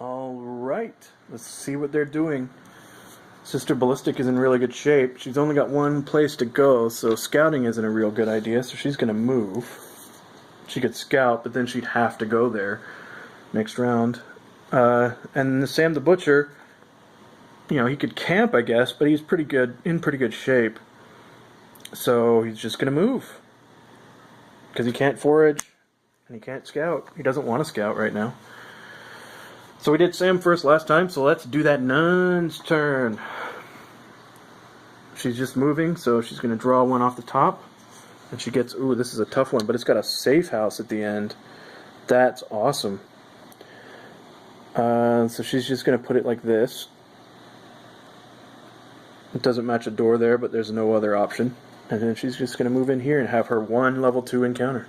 Alright, let's see what they're doing. Sister Ballistic is in really good shape. She's only got one place to go, so scouting isn't a real good idea, so she's going to move. She could scout, but then she'd have to go there next round. And Sam the Butcher, you know, he could camp, I guess, but he's in pretty good shape. So he's just going to move. Because he can't forage, and he can't scout. He doesn't want to scout right now. So we did Sam first last time, so let's do that nun's turn. She's just moving, so she's going to draw one off the top. And she gets, ooh, this is a tough one, but it's got a safe house at the end. That's awesome. So she's just going to put it like this. It doesn't match a door there, but there's no other option. And then she's just going to move in here and have her one level 2 encounter.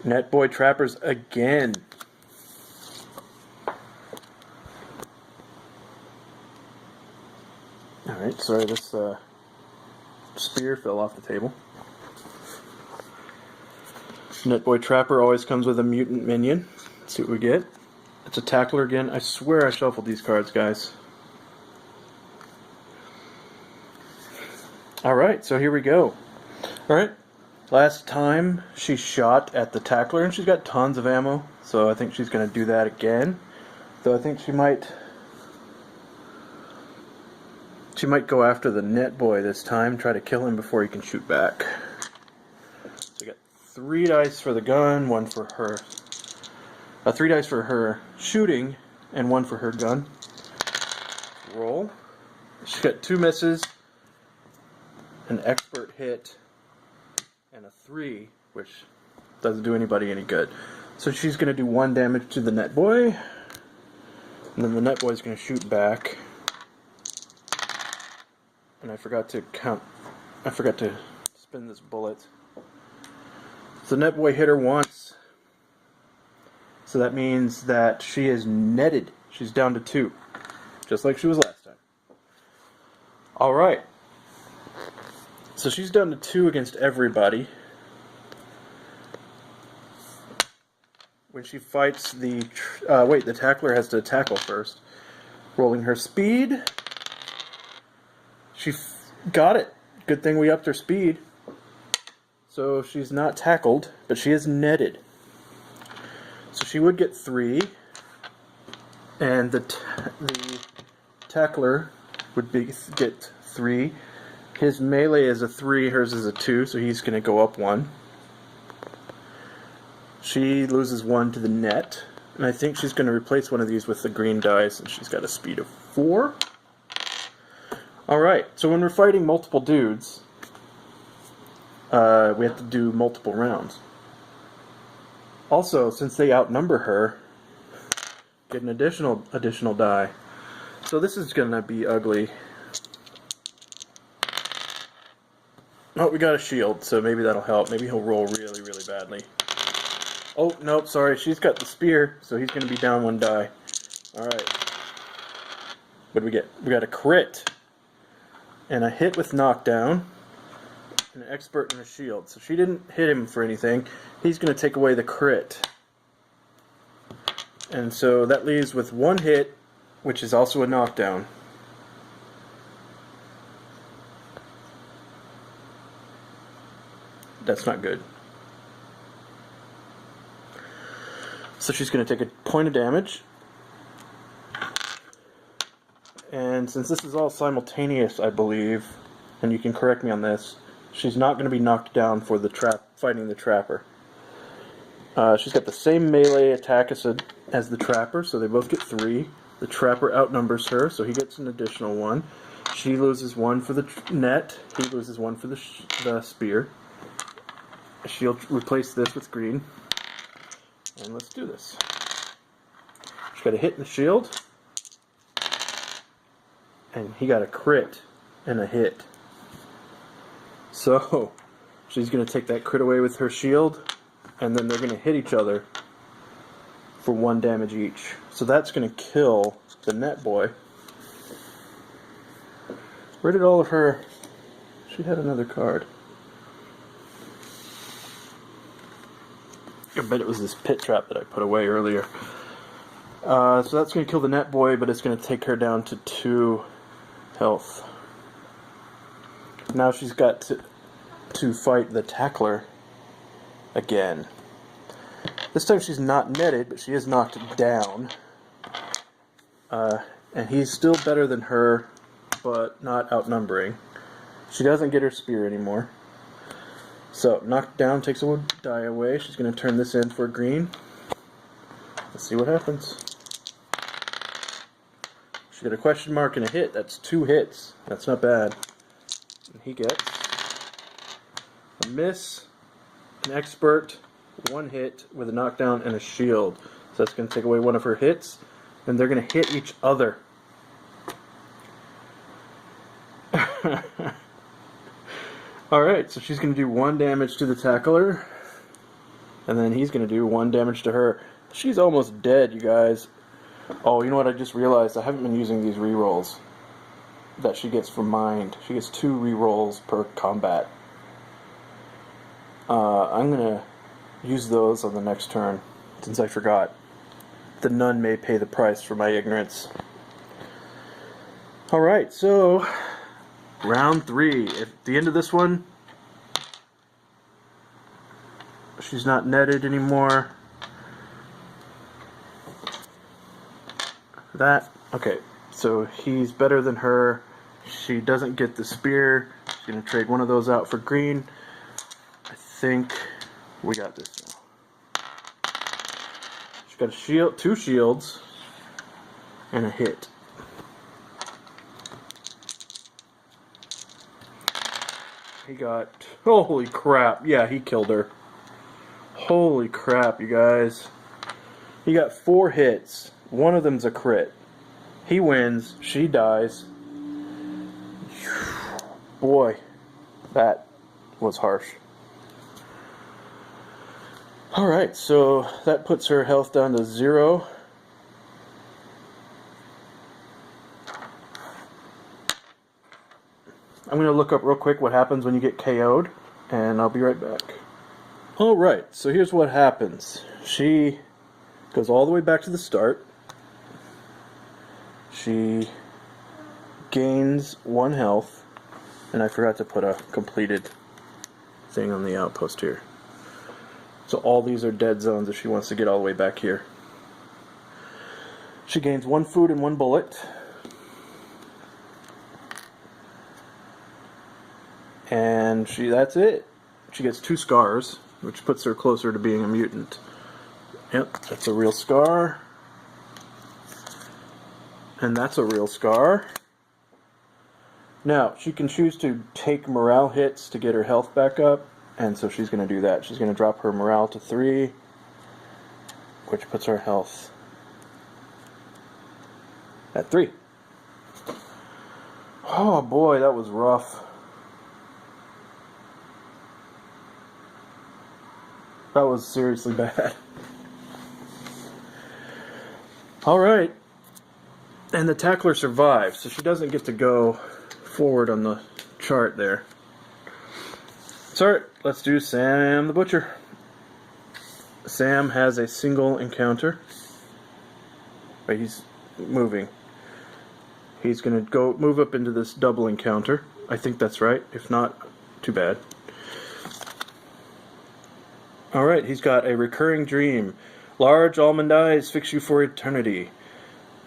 Netboy Trappers again. Alright, sorry, this spear fell off the table. Netboy Trapper always comes with a mutant minion. Let's see what we get. It's a tackler again. I swear I shuffled these cards, guys. Alright, so here we go. Alright, last time she shot at the tackler, and she's got tons of ammo, so I think she's going to do that again. Though I think she might go after the net boy this time, try to kill him before he can shoot back. So we got 3 dice for the gun, 1 for her. 3 dice for her shooting, and 1 for her gun. Roll. She's got 2 misses, an expert hit, and a 3, which doesn't do anybody any good. So she's going to do 1 damage to the net boy, and then the net boy is going to shoot back. And I forgot to spin this bullet. So the net boy hit her once. So that means that she is netted. She's down to 2. Just like she was last time. Alright. So she's down to 2 against everybody. When she fights the tackler has to tackle first. Rolling her speed. She got it. Good thing we upped her speed. So she's not tackled, but she is netted. So she would get 3, and the tackler would get 3. His melee is a 3, hers is a 2, so he's going to go up 1. She loses 1 to the net, and I think she's going to replace one of these with the green dice, and she's got a speed of 4. Alright, so when we're fighting multiple dudes, we have to do multiple rounds. Also, since they outnumber her, get an additional die. So this is going to be ugly. Oh, we got a shield, so maybe that'll help. Maybe he'll roll really, really badly. Oh, nope, sorry, she's got the spear, so he's going to be down 1 die. Alright. What do we get? We got a crit. And a hit with knockdown, an expert and a shield. So she didn't hit him for anything. He's going to take away the crit. And so that leaves with 1 hit, which is also a knockdown. That's not good. So she's going to take a point of damage. And since this is all simultaneous, I believe, and you can correct me on this, she's not going to be knocked down for the fighting the trapper. She's got the same melee attack as the trapper, so they both get 3. The trapper outnumbers her, so he gets an additional 1. She loses 1 for the net. He loses 1 for the spear. She'll replace this with green. And let's do this. She's got a hit in the shield. And he got a crit and a hit. So she's going to take that crit away with her shield, and then they're going to hit each other for 1 damage each. So that's going to kill the net boy. Where did all of her... She had another card. I bet it was this pit trap that I put away earlier. So that's going to kill the net boy, but it's going to take her down to 2 health. Now she's got to fight the tackler again. This time she's not netted, but she is knocked down. And he's still better than her, but not outnumbering. She doesn't get her spear anymore. So, knocked down takes a die away. She's going to turn this in for green. Let's see what happens. She got a question mark and a hit. That's 2 hits. That's not bad. And he gets a miss, an expert, 1 hit with a knockdown and a shield. So that's going to take away 1 of her hits. And they're going to hit each other. Alright, so she's going to do 1 damage to the tackler. And then he's going to do 1 damage to her. She's almost dead, you guys. Oh, you know what I just realized? I haven't been using these rerolls that she gets from Mind. She gets 2 rerolls per combat. I'm going to use those on the next turn, since I forgot. The nun may pay the price for my ignorance. Alright, so round 3. At the end of this one, she's not netted anymore. Okay, so he's better than her. She doesn't get the spear. She's going to trade one of those out for green. I think we got this now. She's got a shield, 2 shields, and a hit. He got... Holy crap. Yeah, he killed her. Holy crap, you guys. He got 4 hits. One of them's a crit. He wins. She dies. Boy, that was harsh. Alright, so that puts her health down to 0. I'm going to look up real quick what happens when you get KO'd, and I'll be right back. Alright, so here's what happens. She goes all the way back to the start. She gains 1 health, and I forgot to put a completed thing on the outpost here. So all these are dead zones if she wants to get all the way back here. She gains 1 food and 1 bullet. And that's it. She gets 2 scars, which puts her closer to being a mutant. Yep, that's a real scar. And that's a real scar. Now, she can choose to take morale hits to get her health back up, and so she's going to do that. She's going to drop her morale to 3, which puts her health at 3. Oh boy, that was rough. That was seriously bad. Alright. And the tackler survives, so she doesn't get to go forward on the chart there. So alright, let's do Sam the Butcher. Sam has a single encounter. Wait, he's moving. He's going to move up into this double encounter. I think that's right. If not, too bad. Alright, he's got a recurring dream. Large almond eyes fix you for eternity.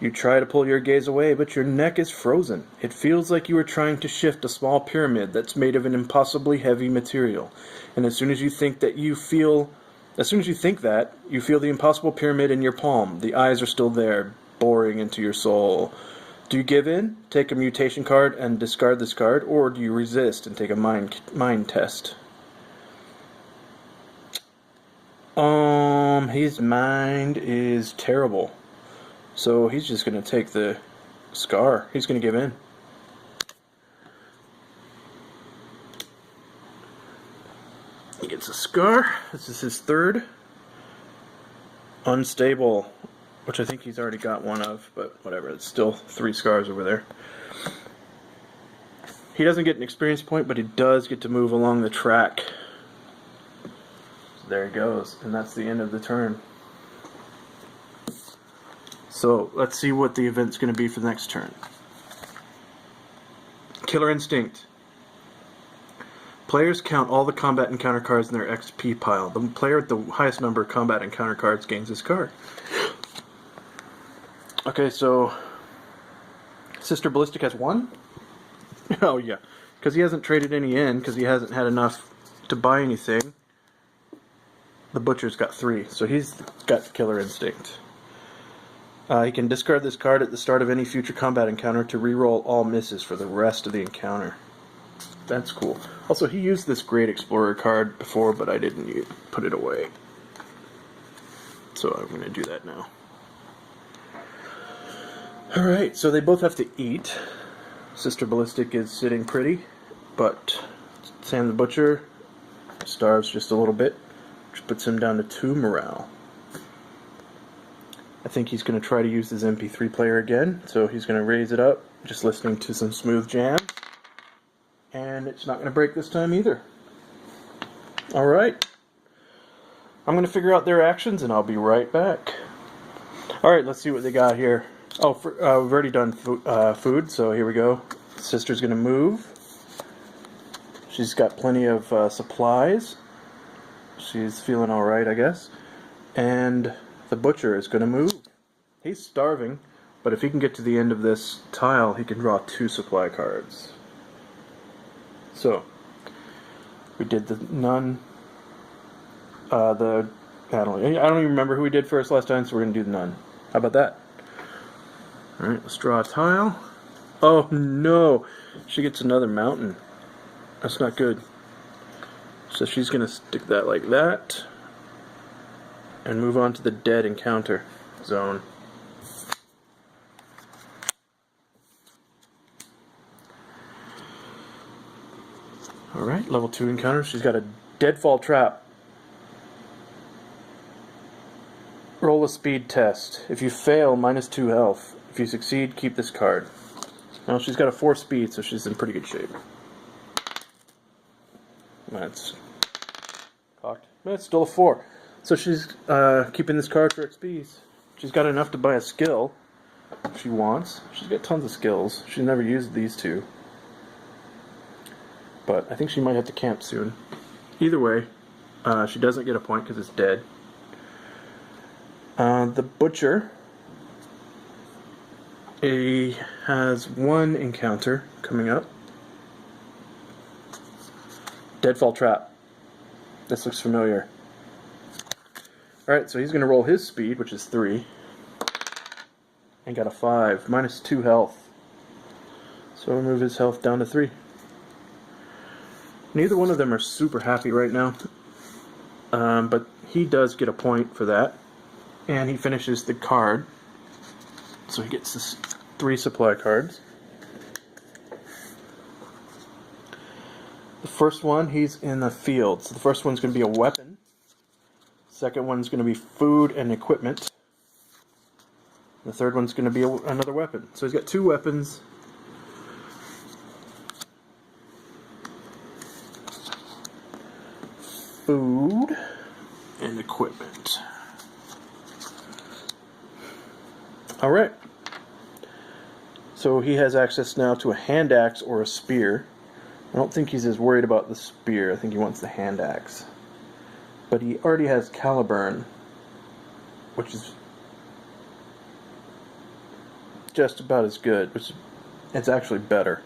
You try to pull your gaze away, but your neck is frozen. It feels like you are trying to shift a small pyramid that's made of an impossibly heavy material. And as soon as you think that, you feel the impossible pyramid in your palm. The eyes are still there, boring into your soul. Do you give in, take a mutation card, and discard this card, or do you resist and take a mind test? His mind is terrible. So he's just going to take the scar. He's going to give in. He gets a scar. This is his 3rd. Unstable, which I think he's already got 1 of, but whatever. It's still 3 scars over there. He doesn't get an experience point, but he does get to move along the track. So there he goes, and that's the end of the turn. So let's see what the event's going to be for the next turn. Killer Instinct. Players count all the combat encounter cards in their XP pile. The player with the highest number of combat encounter cards gains this card. Okay, so Sister Ballistic has 1? Oh yeah, because he hasn't traded any in, because he hasn't had enough to buy anything. The Butcher's got 3, so he's got Killer Instinct. He can discard this card at the start of any future combat encounter to reroll all misses for the rest of the encounter. That's cool. Also, he used this Great Explorer card before, but I didn't put it away. So I'm going to do that now. Alright, so they both have to eat. Sister Ballistic is sitting pretty, but Sam the Butcher starves just a little bit, which puts him down to 2 morale. I think he's going to try to use his MP3 player again, so he's going to raise it up, just listening to some smooth jams. And it's not going to break this time either. Alright. I'm going to figure out their actions and I'll be right back. Alright, let's see what they got here. Oh, we've already done food, so here we go. Sister's going to move. She's got plenty of supplies. She's feeling alright, I guess. And the Butcher is going to move. He's starving, but if he can get to the end of this tile, he can draw 2 supply cards. So, we did the nun. I don't even remember who we did first last time, so we're going to do the nun. How about that? Alright, let's draw a tile. Oh no! She gets another mountain. That's not good. So she's going to stick that like that. And move on to the dead encounter zone. Alright, level 2 encounter. She's got a deadfall trap. Roll a speed test. If you fail, -2 health. If you succeed, keep this card. Well, she's got a 4 speed, so she's in pretty good shape. That's cocked. That's still a 4. So she's keeping this card for XPs. She's got enough to buy a skill if she wants. She's got tons of skills. She's never used these 2. But I think she might have to camp soon. Either way, she doesn't get a point because it's dead. The Butcher, he has 1 encounter coming up. Deadfall Trap. This looks familiar. Alright, so he's going to roll his speed, which is 3. And got a 5. -2 health. So we'll move his health down to 3. Neither one of them are super happy right now. But he does get a point for that. And he finishes the card. So he gets this 3 supply cards. The first one, he's in the field. So the first one's going to be a weapon. Second one's going to be food and equipment. The third one's going to be another weapon. So he's got 2 weapons. Food and equipment. Alright. So he has access now to a hand axe or a spear. I don't think he's as worried about the spear. I think he wants the hand axe. But he already has Caliburn, which is just about as good. It's actually better.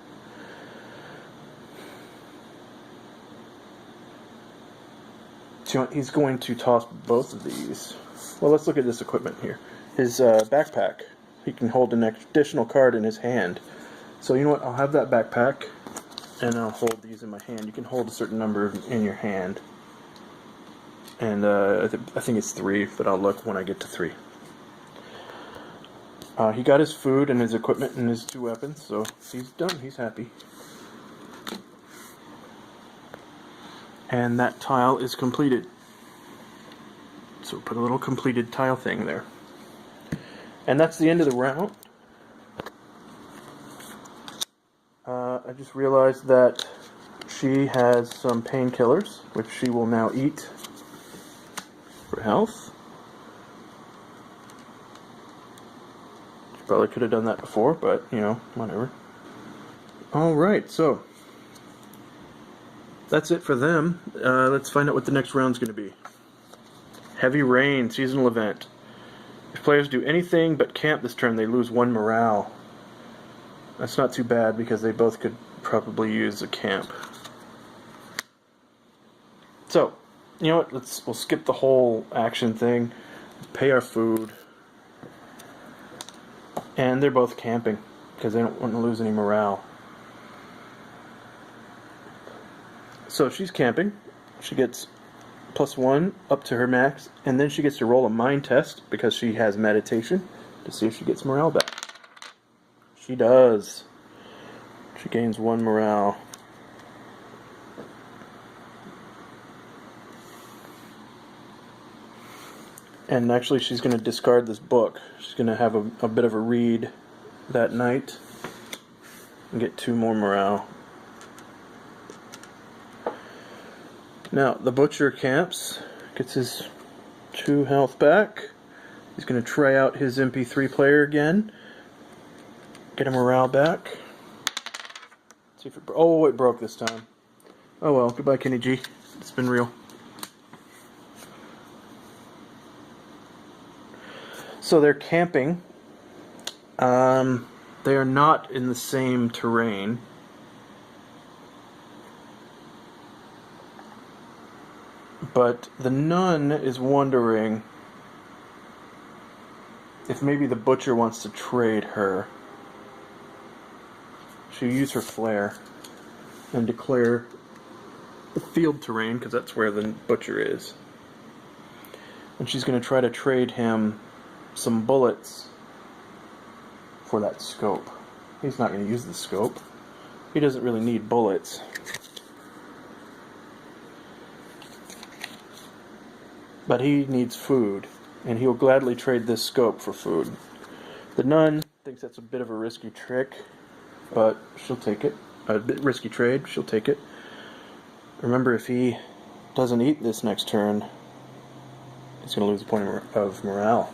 So he's going to toss both of these. Well, let's look at this equipment here. His backpack. He can hold an additional card in his hand. So you know what? I'll have that backpack, and I'll hold these in my hand. You can hold a certain number in your hand. And I think it's 3, but I'll look when I get to 3. He got his food and his equipment and his 2 weapons, so he's done. He's happy. And that tile is completed. So put a little completed tile thing there. And that's the end of the round. I just realized that she has some painkillers, which she will now eat for health. Probably could have done that before, but, you know, whatever. Alright, so that's it for them. Let's find out what the next round's going to be. Heavy Rain, seasonal event. If players do anything but camp this turn, they lose 1 morale. That's not too bad because they both could probably use a camp. So, you know what? We'll skip the whole action thing. Pay our food. And they're both camping because they don't want to lose any morale. So she's camping. She gets +1 up to her max, and then she gets to roll a mind test because she has meditation to see if she gets morale back. She does. She gains 1 morale. And actually she's going to discard this book. She's going to have a bit of a read that night and get 2 more morale. Now, the Butcher camps, gets his 2 health back. He's going to try out his MP3 player again. Get a morale back. See if it oh, it broke this time. Oh well, goodbye Kenny G. It's been real. So they're camping. They are not in the same terrain. But the nun is wondering if maybe the Butcher wants to trade her. She'll use her flare and declare the field terrain, because that's where the Butcher is. And she's going to try to trade him some bullets for that scope. He's not going to use the scope. He doesn't really need bullets. But he needs food, and he'll gladly trade this scope for food. The nun thinks that's a bit of a risky trick, but she'll take it. A bit risky trade, she'll take it. Remember, if he doesn't eat this next turn, he's going to lose a point of morale.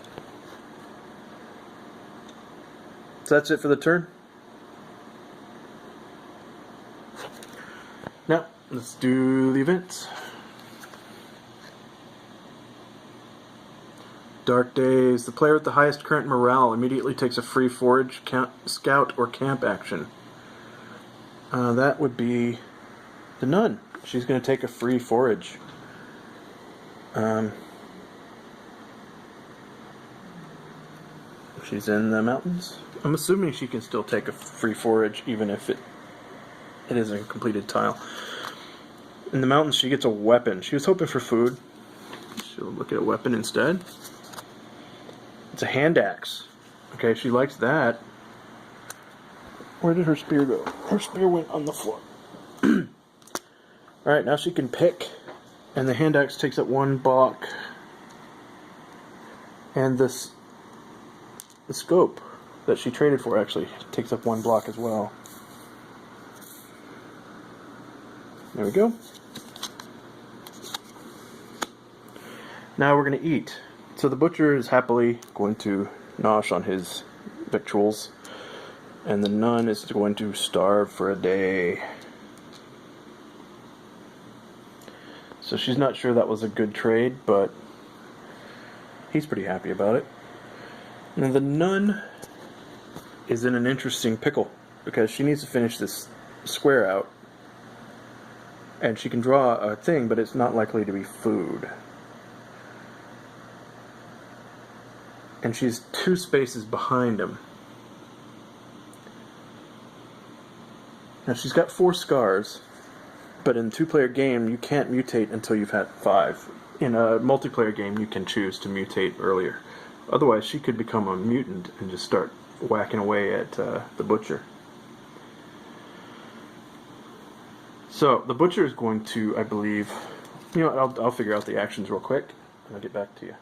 So that's it for the turn. Now, let's do the events. Dark Days. The player with the highest current morale immediately takes a free forage, scout, or camp action. That would be the nun. She's going to take a free forage. She's in the mountains. I'm assuming she can still take a free forage even if it isn't a completed tile. In the mountains she gets a weapon. She was hoping for food. She'll look at a weapon instead. It's a hand axe. Okay, she likes that. Where did her spear go? Her spear went on the floor. Alright, now she can pick. And the hand axe takes up 1 block. And the scope that she traded for actually takes up 1 block as well. There we go. Now we're going to eat. So the Butcher is happily going to nosh on his victuals, and the nun is going to starve for a day. So she's not sure that was a good trade, but he's pretty happy about it. Now the nun is in an interesting pickle, because she needs to finish this square out, and she can draw a thing, but it's not likely to be food. And she's 2 spaces behind him. Now she's got 4 scars, but in a 2-player game you can't mutate until you've had 5. In a multiplayer game you can choose to mutate earlier. Otherwise she could become a mutant and just start whacking away at the Butcher. So the Butcher is going to, I believe, you know, I'll figure out the actions real quick and I'll get back to you.